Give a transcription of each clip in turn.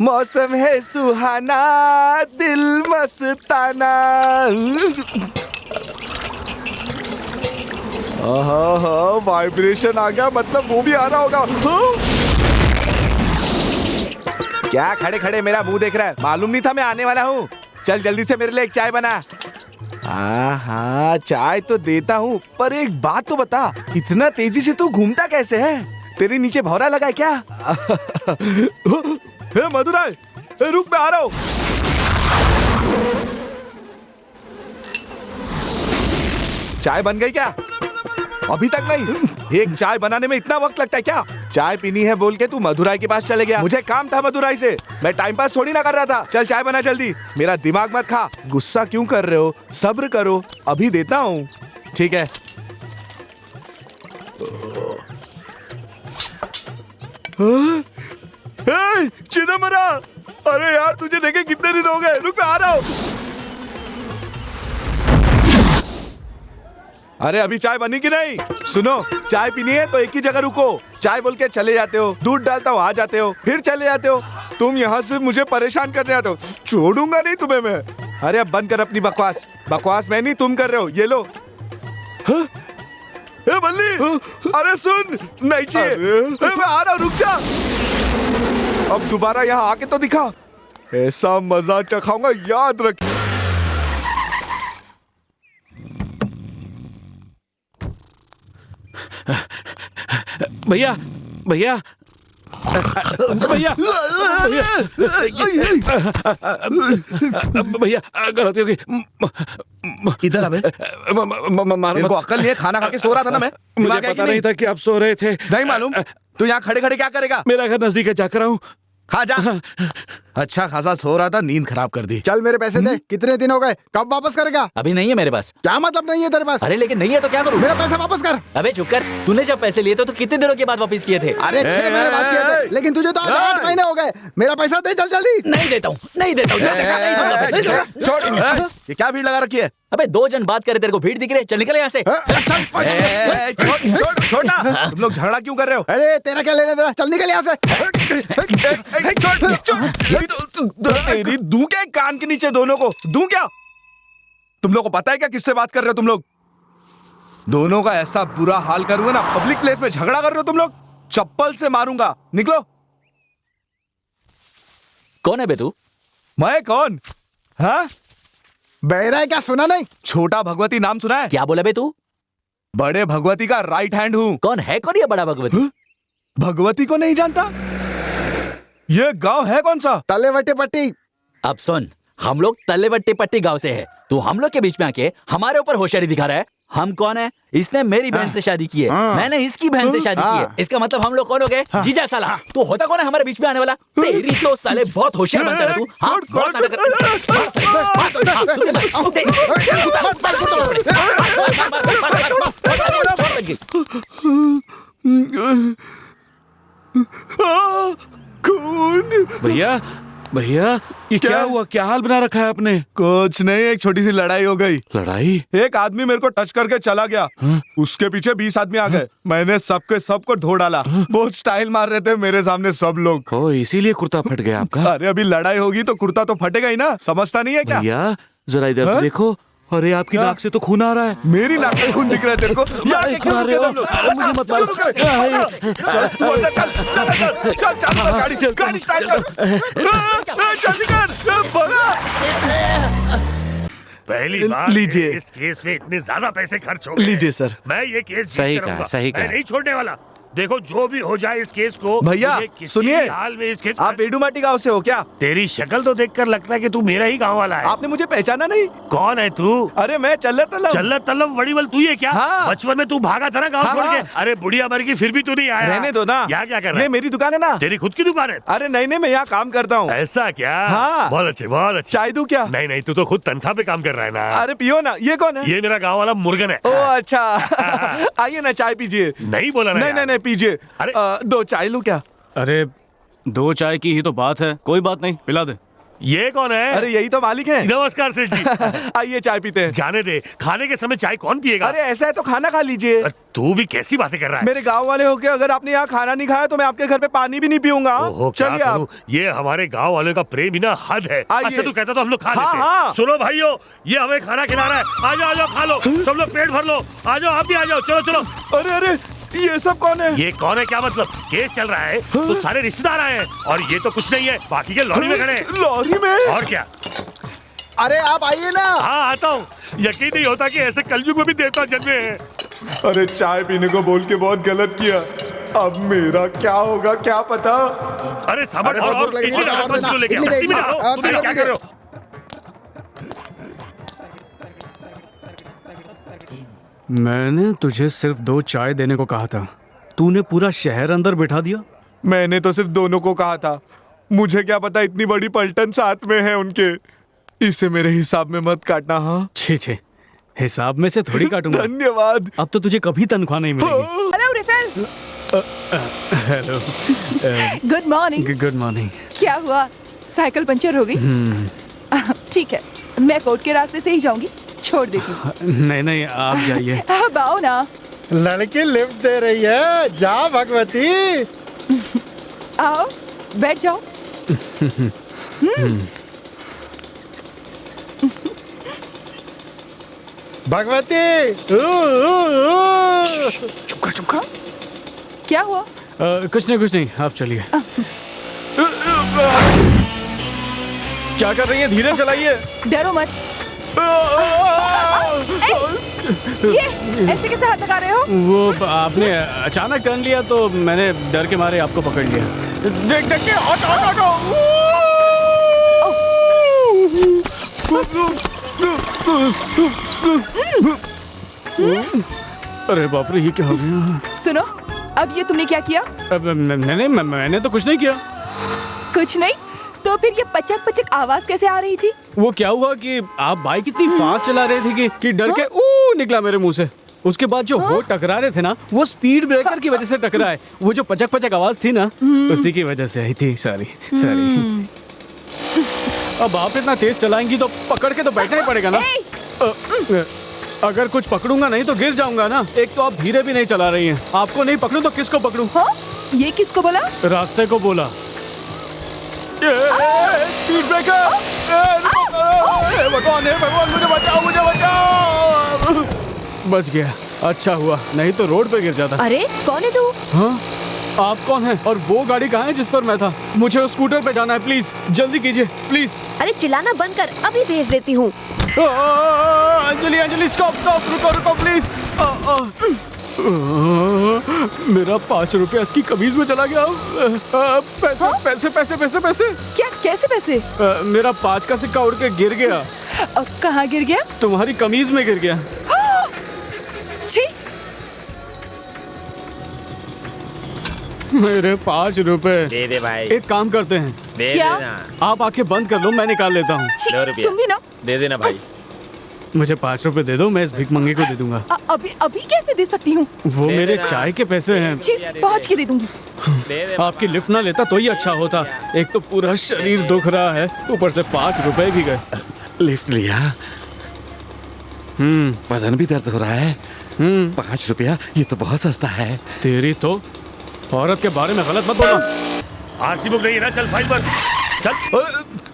मौसम है सुहाना, दिल मस्ताना। हाँ, वाइब्रेशन आ गया, मतलब वो भी आ रहा होगा। क्या खड़े खड़े मेरा मुंह देख रहा है? मालूम नहीं था मैं आने वाला हूँ। चल जल्दी से मेरे लिए एक चाय बना। हाँ, चाय तो देता हूँ, पर एक बात तो बता, इतना तेजी से तू घूमता कैसे है? तेरे नीचे भौरा लगा है क्या? हे मधुराय, रुक, मैं आ रहा हूँ। चाय बन गई क्या? अभी तक नहीं। एक चाय बनाने में इतना वक्त लगता है क्या? चाय पीनी है बोल के तू मधुराई के पास चले गया। मुझे काम था मधुराई से, मैं टाइम पास थोड़ी ना कर रहा था। चल चाय बना जल्दी, मेरा दिमाग मत खा। गुस्सा क्यों कर रहे हो? सब्र करो, अभी देता हूँ। ठीक है। चिदम्बरा, अरे यार तुझे देखे कितने दिन हो गए। रुक, मैं आ रहा हूँ। अरे अभी चाय बनी कि नहीं? सुनो, चाय पीनी है तो एक ही जगह रुको। चाय बोल के चले जाते हो, दूध डालता हूँ आ जाते हो, फिर चले जाते हो। तुम यहाँ से मुझे परेशान करने आते हो, छोड़ूंगा नहीं तुम्हें मैं। अरे अब बंद कर अपनी बकवास। बकवास मैं नहीं, तुम कर रहे हो। ये लो। ए बल्ली, अरे सुन, नहीं चाहिए। मैं आ रहा हूँ, रुक जा। अब दोबारा यहाँ आके तो दिखा, ऐसा मजा चखाऊंगा, याद रख। भैया भैया भैया भैया गलती हो गई। इधर अबे, मेरे को अक्ल नहीं है? खाना खा के सो रहा था ना मैं। मुझे पता नहीं था कि आप सो रहे थे। नहीं मालूम? तू यहाँ खड़े खड़े क्या करेगा? मेरा घर नजदीक है, जाकर आऊं। हाँ जा। अच्छा खासा सो रहा था, नींद खराब कर दी। चल मेरे पैसे दे। कितने दिन हो गए? कब वापस करेगा? अभी नहीं है मेरे पास। क्या मतलब नहीं है तेरे पास? अरे लेकिन नहीं है तो क्या करूं? मेरा पैसा वापस कर। अबे चुप कर। तूने जब पैसे लिए थे तो कितने दिनों के बाद वापस किए थे? अरे 6 महीने बाद किए थे, लेकिन तुझे तो आज 8 महीने हो गए। मेरा पैसा दे, चल जल्दी। नहीं देता हूँ, नहीं देता हूँ। नहीं दूंगा पैसे। छोड़, ये क्या भीड़ लगा रखी है? अबे 2 जन बात करे, तेरे को भीड़ दिख रही है? चल निकल यहाँ से। छोटा, तुम लोग झगड़ा क्यों कर रहे हो? अरे तेरा क्या लेना देना, चल निकल यहाँ से। तेरी दूं क्या कान के नीचे? दोनों को दूं क्या? तुम लोग को पता है क्या किससे बात कर रहे हो तुम लोग? दोनों का ऐसा बुरा हाल करूंगा ना, पब्लिक प्लेस में झगड़ा कर रहे हो तुम लोग, चप्पल से मारूंगा। निकलो। कौन है बे तू? मैं कौन? हाँ, बहरा है क्या? सुना नहीं? छोटा भगवती नाम सुना है? क्या बोला बे तू? बड़े भगवती का राइट हैंड हूँ। कौन है? कौन ये बड़ा भगवती? भगवती को नहीं जानता? ये गांव है कौन सा? तलेवटे पट्टी। अब सुन, हम लोग तलेवट्टी पट्टी गांव से है। तू हम लोग के बीच में आके हमारे ऊपर होशियारी दिखा रहा है। हम कौन है? इसने मेरी बहन से शादी की है, मैंने इसकी बहन से शादी की है। इसका मतलब हम लोग कौन हो गए? जीजा साला। तू होता कौन है हमारे बीच में आने वाला? तेरी तो साले बहुत होशियार बनता है तू। हाँ, बहुत नाटक भैया भैया ये क्या हुआ? क्या हाल बना रखा है आपने? कुछ नहीं, एक छोटी सी लड़ाई हो गई। लड़ाई? एक आदमी मेरे को टच करके चला गया। उसके पीछे 20 आदमी आ गए। मैंने सबको ढो डाला। बहुत स्टाइल मार रहे थे मेरे सामने सब लोग। ओ, इसीलिए कुर्ता फट गया आपका? अरे अभी लड़ाई होगी तो कुर्ता तो फटेगा ही ना, समझता नहीं है क्या? भैया जरा इधर तो देखो। अरे आपकी नाक से तो खून आ रहा है। मेरी नाक में खून दिख रहा है तेरे को? मुझे मत मारो। गाड़ी स्टार्ट कर। जल्दी कर, पहली बार लीजिए। इस केस में इतने ज्यादा पैसे खर्च हो गए। लीजिए सर। मैं ये केस सही जीत कहा, करूंगा। सही कहा। मैं नहीं छोड़ने वाला। देखो जो भी हो जाए इस केस को, भैया मुझे किसी सुनिए, भी हाल में इस केस। आप एडुमाटी गांव से हो क्या? तेरी शक्ल तो देखकर लगता है कि तू मेरा ही गांव वाला है। आपने मुझे पहचाना नहीं? कौन है तू? अरे मैं चल्लत तल्लम वड़ीवल तू ही है क्या? हाँ। बचपन में तू भागा था ना गांव हाँ, छोड़ के। हाँ। अरे बुढ़िया मर गई फिर भी तू नहीं आया। रहने दो ना। यहाँ क्या कर रहा ये है? मेरी दुकान है ना। तेरी खुद की दुकान है? अरे नहीं, मैं यहाँ काम करता हूँ। ऐसा क्या? हाँ। बहुत अच्छे, बहुत अच्छे। चाय दूं क्या? नहीं, तू तो खुद तनख्वाह पे काम कर रहा है ना। अरे पियो ना। ये कौन है? ये मेरा गाँव वाला मुर्गन है। ओ अच्छा। आइए ना, चाय पीजिए। नहीं बोला ना यार। नहीं पीजिए। अरे। 2 चाय लूं क्या? अरे 2 चाय की ही तो बात है, कोई बात नहीं, पिला दे। ये कौन है? अरे यही तो मालिक है। नमस्कार सेठ जी। आइए चाय पीते हैं। जाने दे, खाने के समय चाय कौन पिएगा? अरे ऐसा है तो खाना खा लीजिए। तू भी कैसी बातें कर रहा है? मेरे गांव वाले होके अगर आपने यहाँ खाना नहीं खाया तो मैं आपके घर पे पानी भी नहीं पीऊंगा। ओहो, क्या चलिए आप। करूं? ये हमारे गांव वालों का प्रेम ही ना हद है। आइए। अच्छा तू कहता तो हम लोग खा हाँ, लेते। हाँ। सुनो भाइयों, ये हमें खाना खिला रहा है। आ जाओ खा लो, सब लोग पेट भर लो। आ जाओ, आप भी आ जाओ, चलो चलो। अरे अरे ये सब कौन है? ये कौन है क्या मतलब? केस चल रहा है तो सारे रिश्तेदार आए हैं और ये तो कुछ नहीं है, बाकी के लॉरी में खड़े हैं। लॉरी में? और क्या? अरे आप आइए ना। हाँ आता हूँ। यकीन नहीं होता कि ऐसे कलयुग में भी देवता जन्मे हैं। अरे चाय पीने को बोल के बहुत गलत किया। अब मेरा क्या होगा क्या पता। अरे सामान अरे बहुत भूख लगी, इडली लाओ, और बस लो लेके आओ। इडली इडली देना। लाओ, आप तुम सब क्या लोग कर रहे हो? मैंने तुझे सिर्फ 2 चाय देने को कहा था, तूने पूरा शहर अंदर बिठा दिया। मैंने तो सिर्फ दोनों को कहा था, मुझे क्या पता इतनी बड़ी पलटन साथ में है उनके। इसे मेरे हिसाब में मत काटना। हाँ छे छे, हिसाब में से थोड़ी काटूंगा। धन्यवाद। अब तो तुझे कभी तनख्वाह नहीं मिलेगी। Hello Reiffel. Hello, good morning. Good morning. क्या हुआ, साइकिल पंचर हो गई? ठीक है, मैं कोर्ट के रास्ते से ही जाऊंगी, छोड़ देती हूँ। नहीं नहीं, आप जाइए। अब आओ ना। लड़की लिफ्ट दे रही है, जा भगवती। आओ बैठ जाओ। भगवती। चुप कर चुप कर। क्या हुआ? कुछ नहीं, आप चलिए। क्या कर रही है? धीरे चलाइए। डरो मत। ये ऐसे कैसे हाथ लगा रहे हो? वो आपने अचानक टर्न लिया तो मैंने डर के मारे आपको पकड़ लिया। देख देख के हटो। अरे बाप रे, ये क्या हो गया? सुनो, अब ये तुमने क्या किया? मैंने तो कुछ नहीं किया। कुछ नहीं तो फिर ये पचक पचक आवाज कैसे आ रही थी? वो क्या हुआ कि आप बाइक इतनी फास्ट चला रहे थे कि डर के निकला मेरे मुंह से। उसके बाद जो वो टकरा रहे थे ना, वो स्पीड ब्रेकर की वजह से टकराए। वो जो पचक पचक आवाज थी ना, उसी की वजह से आई थी। सॉरी। अब आप इतना तेज चलाएंगी तो पकड़ के तो बैठना ही पड़ेगा ना। अगर कुछ पकड़ूंगा नहीं तो गिर जाऊंगा ना। एक तो आप धीरे भी नहीं चला रही हैं। आपको नहीं पकड़ूं तो किसको पकड़ूं? हाँ? ये किसको बोला? रास्ते को बोला। Speed breaker! भगवान है, भगवान मुझे बचाओ। बच गया, अच्छा हुआ, नहीं तो रोड पे गिर जाता। अरे कौन है तू? हाँ, आप कौन हैं? और वो गाड़ी कहाँ है जिस पर मैं था? मुझे उस स्कूटर पे जाना है, प्लीज जल्दी कीजिए प्लीज। अरे चिल्लाना बंद कर, अभी भेज देती हूँ। अंजलि स्टॉप रुको प्लीज। मेरा 5 रुपया इसकी कमीज में चला गया। पैसे। क्या? कैसे पैसे? मेरा 5 का सिक्का उड़ के गिर गया। कहाँ गिर गया? तुम्हारी कमीज में गिर गया। छी! मेरे 5 रुपए। दे दे भाई, एक काम करते हैं, दे क्या? देना। आप आंखें बंद कर लो, मैं निकाल लेता हूँ। छी, 2 रुपया तुम भी ना। दे देना भाई। मुझे 5 रुपए दे दो, मैं इस भिख मंगे को दे दूंगा। अभी कैसे दे सकती हूँ? वो दे मेरे देना। चाय के पैसे हैं। छी, पहुँच के दे दूंगी। दे दे आपकी लिफ्ट ना लेता तो ही अच्छा होता। एक तो पूरा शरीर दुख रहा है, ऊपर से 5 रुपए भी गए। लिफ्ट लिया, बदन भी दर्द हो रहा है। 5 रुपया, ये तो बहुत सस्ता है। तेरी तो औरत के बारे में गलत मत बोलना। आरसी बुक नहीं है ना, चल फाइल पर चल।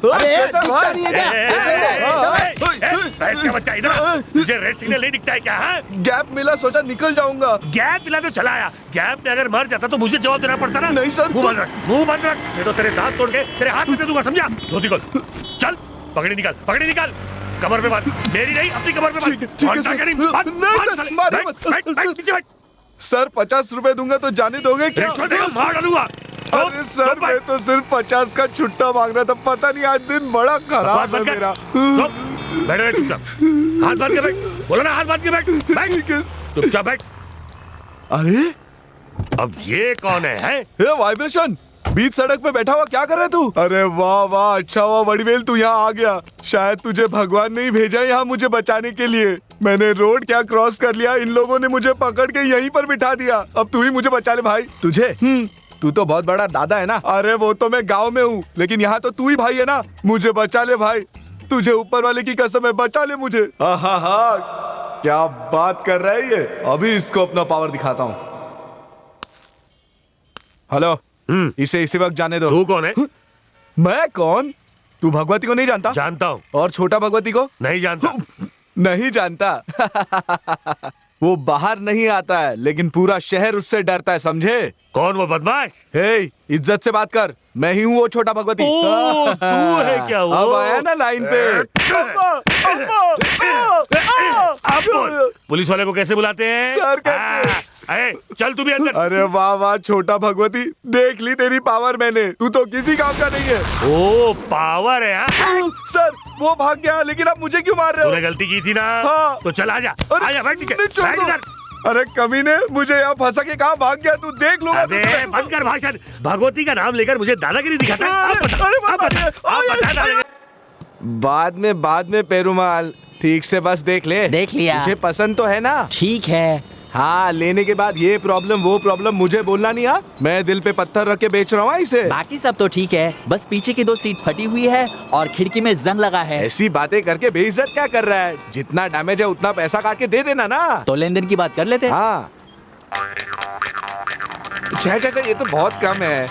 अरे दिखता नहीं है क्या? भैंस का बच्चा, इधर। तुझे रेड सिग्नल नहीं दिखता है क्या? गैप मिला, सोचा निकल जाऊंगा। गैप मिला तो चला आया। गैप में अगर मर जाता तो मुझे जवाब देना पड़ता ना। नहीं सर। मुंह बंद रख। नहीं तो तेरे दांत तोड़ के तेरे हाथ में दे दूंगा, समझा? धोती खोल, चल। पगड़ी निकाल, कमर पे बांध। मेरी नहीं, अपनी कमर पे बांध। ठीक है सर। नहीं, बांध, नहीं बांध सर, साले। मारिए बैठ, मत। बैठ, नीचे बैठ। सर 50 रुपए दूंगा तो जाने दोगे क्या? रिश्वत देगा, मार डालूंगा। अरे सर मैं तो सिर्फ 50 का छुट्टा मांग रहा था। पता नहीं आज दिन बड़ा खराब है मेरा। बैठ रहे चुपचाप, हाथ बांध के बैठ। बोला ना, हाथ बांध के बैठ। बैठ, चुपचाप बैठ। अरे अब ये कौन है? ये वाइब्रेशन बीच सड़क पे बैठा हुआ क्या कर रहा है तू? अरे वाह, अच्छा हुआ वड़ीवेल तू यहाँ आ गया। शायद तुझे भगवान ने ही भेजा यहाँ मुझे बचाने के लिए। मैंने रोड क्या क्रॉस कर लिया, इन लोगों ने मुझे पकड़ के यहीं पर बिठा दिया। अब तू ही मुझे बचा ले भाई। तुझे? तू तो बहुत बड़ा दादा है ना। अरे वो तो मैं गांव में हूँ, लेकिन यहाँ तो तू ही भाई है ना। मुझे बचा ले भाई, तुझे ऊपर वाले की कसम है, बचा ले मुझे। हा क्या बात कर रहा है ये। अभी इसको अपना पावर दिखाता हूँ। हेलो, इसे इसी वक्त जाने दो। तू कौन है? मैं कौन? तू भगवती को नहीं जानता? जानता हूँ। और छोटा भगवती को? नहीं जानता। नहीं जानता। वो बाहर नहीं आता है, लेकिन पूरा शहर उससे डरता है, समझे? कौन वो बदमाश? हे, इज्जत से बात कर। मैं ही हूँ वो छोटा भगवती। ओ, तू है क्या वो? अब आया ना लाइन पे। अब बोल, पुलिस वाले को कैसे बुलाते हैं? सर कहते हैं। चल तू भी अंदर। अरे वाह वाह छोटा भगवती, देख ली तेरी पावर मैंने। तू तो किसी काम का नहीं है। ओ पावर है हाँ? सर वो भाग गया, लेकिन आप मुझे क्यों मार रहे हो? तूने गलती की थी ना। हाँ। तो चल आजा। अरे, आजा बैठ नीचे। नहीं, छोड़ बैठ दो। इधर। अरे कमीने, मुझे यहाँ फंसा के कहाँ भाग गया? तू देख लूंगा अबे तुझे। बंद कर भाषण। भगवती का नाम लेकर मुझे दादागिरी दिखाता है। आप बता, अरे, आप बता, आप बता दादागिरी। बाद में पेरुमाल, ठीक से बस देख ले। देख लिया। मुझे पसंद तो है ना। ठीक है। हाँ, लेने के बाद ये प्रॉब्लम वो प्रॉब्लम मुझे बोलना नहीं। हाँ, मैं दिल पे पत्थर रख के बेच रहा हूँ इसे। बाकी सब तो ठीक है, बस पीछे की 2 सीट फटी हुई है और खिड़की में जंग लगा है। ऐसी बातें करके बेइज्जत क्या कर रहा है? जितना डैमेज है उतना पैसा काट के दे देना ना। तो लेन देन की बात कर लेते हैं। हाँ, छह ये तो बहुत कम है।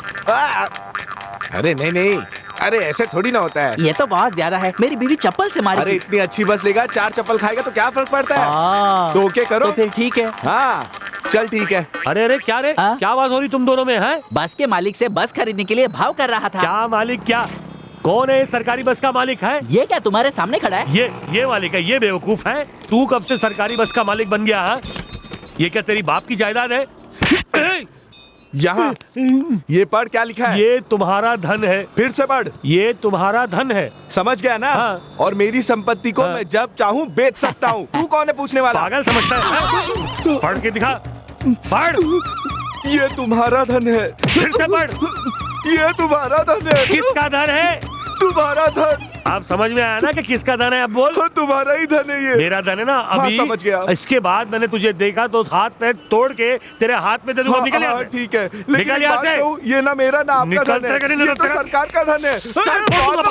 अरे नहीं, अरे ऐसे थोड़ी ना होता है। ये तो बहुत ज्यादा है। मेरी बीवी चप्पल से मारी अरे थी। इतनी अच्छी बस लेगा, 4 चप्पल खाएगा तो क्या फर्क पड़ता है? तो ओके करो। तो फिर ठीक है। हाँ चल ठीक है। अरे अरे क्या रे? हाँ? क्या बात हो रही तुम दोनों में है? बस के मालिक से बस खरीदने के लिए भाव कर रहा था। क्या मालिक? क्या कौन है? सरकारी बस का मालिक है? ये क्या तुम्हारे सामने खड़ा है? ये मालिक है। ये बेवकूफ है। तू कब से सरकारी बस का मालिक बन गया है? ये क्या तेरी बाप की जायदाद है? यहाँ ये पढ़ क्या लिखा है? ये तुम्हारा धन है। फिर से पढ़। ये तुम्हारा धन है। समझ गया ना? हाँ। और मेरी संपत्ति को हाँ। मैं जब चाहूँ बेच सकता हूँ। तू कौन है पूछने वाला? पागल समझता है? पढ़ के दिखा। पढ़। ये तुम्हारा धन है। फिर से पढ़। ये तुम्हारा धन है। किसका धन है? तुम्हारा धन। आप समझ में आया ना कि किसका धन है? अब बोल। हाँ, तुम्हारा ही धन है ये। मेरा धन है ना। अभी हाँ, समझ गया। इसके बाद मैंने तुझे देखा तो हाथ पैर तोड़ के तेरे हाथ में दे दूंगा। हाँ, निकल यहाँ हाँ, से। ठीक है, लेकिन निकल एक यहाँ बात से। कहूं, ये ना मेरा ना आपका निकलते धन है। कि नहीं ये तो निकलते? सरकार का धन है। सर फोड़ दूंगा।